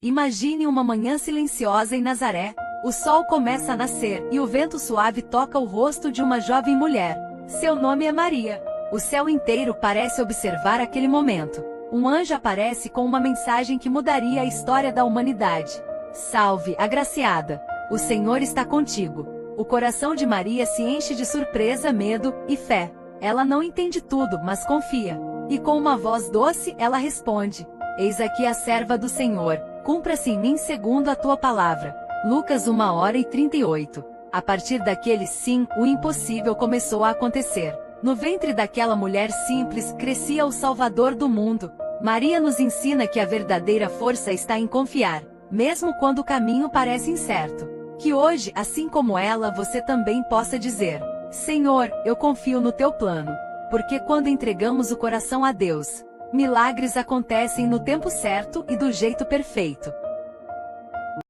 Imagine uma manhã silenciosa em Nazaré. O sol começa a nascer, e o vento suave toca o rosto de uma jovem mulher. Seu nome é Maria. O céu inteiro parece observar aquele momento. Um anjo aparece com uma mensagem que mudaria a história da humanidade. Salve, agraciada! O Senhor está contigo. O coração de Maria se enche de surpresa, medo e fé. Ela não entende tudo, mas confia. E com uma voz doce, ela responde: Eis aqui a serva do Senhor. Cumpra-se em mim segundo a tua palavra. Lucas 1h38. A partir daquele sim, o impossível começou a acontecer. No ventre daquela mulher simples, crescia o Salvador do mundo. Maria nos ensina que a verdadeira força está em confiar, mesmo quando o caminho parece incerto. Que hoje, assim como ela, você também possa dizer: Senhor, eu confio no teu plano. Porque quando entregamos o coração a Deus, milagres acontecem no tempo certo e do jeito perfeito.